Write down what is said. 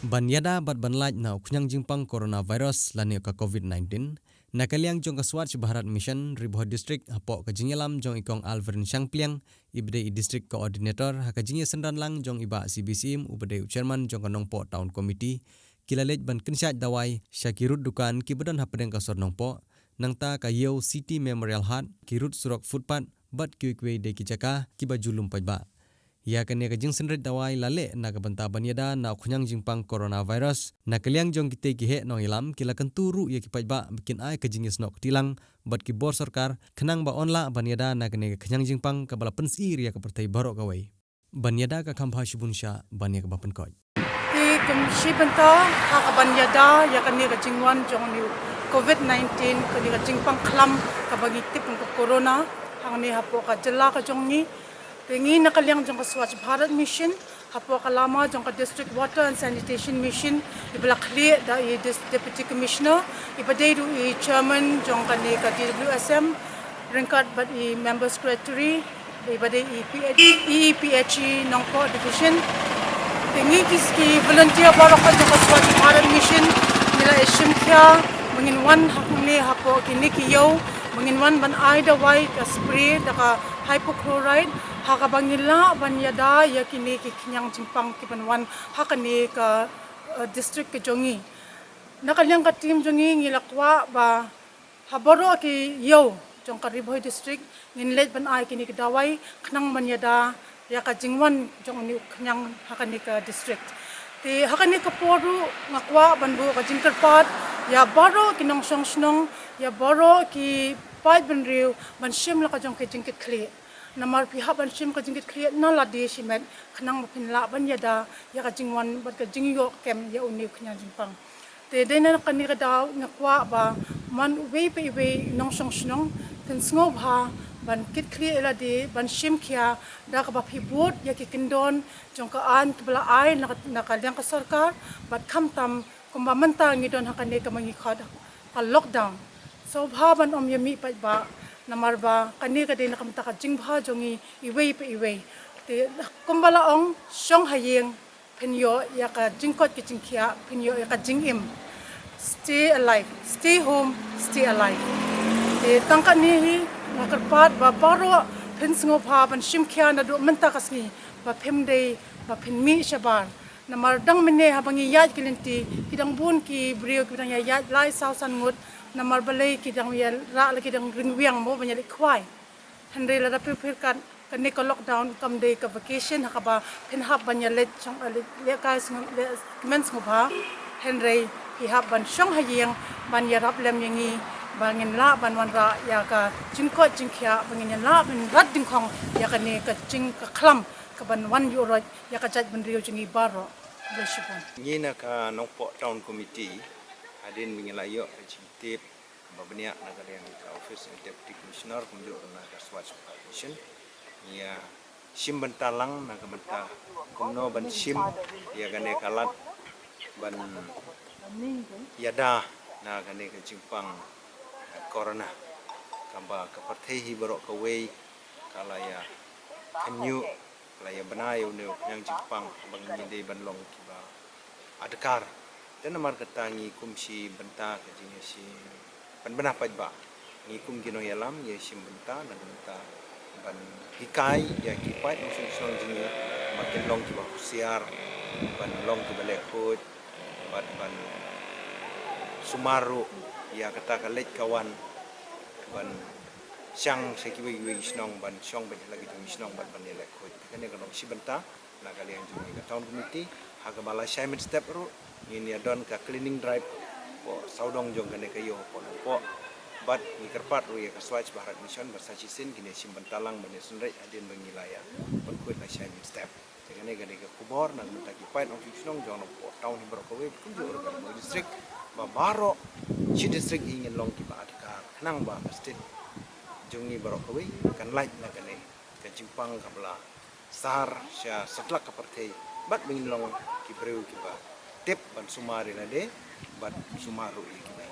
Banyada bat banlaj na uknyang jingpang coronavirus lani ka COVID-19 nakaliang jong ka Swachh Bharat Mission Ribho District hapo ka jingelam jong ikong Alvin Shangpliang ibde i District Coordinator haka jinge sendan lang jong iba CBCM ubde Chairman jong ka Nongpo Town Committee kilalej ban kinsyat dawai Syakirut dukan kibadan hapadeng ka sor Nongpo nangta ka Yeo City Memorial Hut kirut surok footpath bat kiwikwe de kijaka kibajulum pajba. Ya kene ka jing senret dawai lale na ka banta banyada na uknyang jingpang coronavirus na kaliang jong kite ki he nong ilam kila kan turu ya ki pajba bikin ai ka jingis nok tilang bat ki bor sarkar khenang ba onla banyada na kene ka khyang jingpang ka bala pensir ya ka pertai barok kawai banyada ka khambha shibunsha banya ka bapan koj ti kum shibanta ha ka banyada ya kene ka jingwan jong ni COVID-19 kene ka jingpang khlam ka bagi tip ka corona hang ni hapo ka jela ka jong ni pengi nakaliang jong ka Swachh Bharat Mission hapo kalama jong ka District Water and Sanitation Mission ibala clear da i Deputy Commissioner ibadai du i Chairman jong ka ni ka DWSM ringkat bat i Member Secretary ibadai i EPHE Nongpo Division pengi kiski volunteer barok jong ka Swachh Bharat Mission nila ishim kya menginwan hakuni hapo kini kiyo menginwan ban ai da wai ka spray da ka hypochlorite haka bangila banyada ya kini ki knyang jimpang ki banwan hakani ka district ke jongi nakaliang ka team jongi ngilakwa ba haboro ki yo jong ka Ribho district nginlet ban ai kini ki dawai khnang banyada ya ka jingwan jong ni knyang hakani ka district ti hakani ka poru ngakwa banbu ka jingkarpat ya baro kinong songsnong ya baro ki pait banriu ban shim la ka jong ke jingkit kli namar pihak ban shim ka jingkit kli na la de shimet khnang mapin la ban yada ya ka jingwan bat ka jingyo kem ya uni khnya jingpang te dena ka ni ka daw ngakwa ba man we pe we nong songsnong kan sngo bha ban kit kli la de ban shim kya da ka ba phibot ya ki kindon jong ka an kbla ai na ka liang ka sarkar bat kham tam kumba manta ngidon hakane ka mangi khad ka lockdown so bhaban om yami pa ba namarba kani ka din nakamta ka jingbha jongi iwei pe iwei te kumbala ong song hayeng penyo ya ka jingkot ki jingkhia penyo ya ka jingim stay alive stay home stay alive te tangka ni ngakarpat ba baro pensngo pha ban shimkhia na do menta kasni ba phemdei ba phenmi shabar namar dang mene habangi yat kilinti kidang bun ki brio kidang ya yat lai sausan ngut namar balai kidang ya ra la kidang ringwiang mo banya likwai handre la prepare kan kani ka lockdown kam day ka vacation hakaba pinhap banya let chong le ka mens mo ba handre hihap ban shong hayeng ban ya rap lem yangi bangin la ban wan ra ya ka jingko jingkhia bangin la ban rat ding khong ya kani ka jing ka khlam ka ban wan euro ya ka jaj ban rio jingi baro besipon nyina ka Nongpo Town Committee adin mingelayo rejitip babania naga yang ka office Deputy Commissioner kumjo na ka Swachh Mission ya sim bentalang naga benta kumno ban sim ya gane kalat ban yada na gane ka jingpang corona kamba ka parthehi borok ka wei kala ya kanyu kala ya banayo ne yang jingpang bang ni ban long kiba adkar dan namar ketangi kumsi benta kajingnya si pan benah pajba ni kum gino yalam ye sim benta dan benta ban hikai ya kipai musim song jini makin long kiba husiar ban long kiba lekut ban sumaru ya kata kalej kawan ban siang sekiwi snong ban siang ban lagi tu snong ban lekut kene kalau si benta na kalian juni ka town committee haga bala assignment step ru ini adon ka cleaning drive po saudong jong kene kayo po bat ni kerpat ru ya ka Swachh Bharat Mission bersaji sin kini simbentalang bani sunrai adin bangilaya berkuat assignment step kene kene ka kubor nang mentaki point of snong jong po town ni berkowe kunjo organ district ba baro si district ingin long ki ba adikar nang ba mesti jungi berkowe kan like na kene ka jimpang kabla sar sya setlak kapertei bat mingin long ki breu ki ba tip ban sumari na de bat sumaru ki ba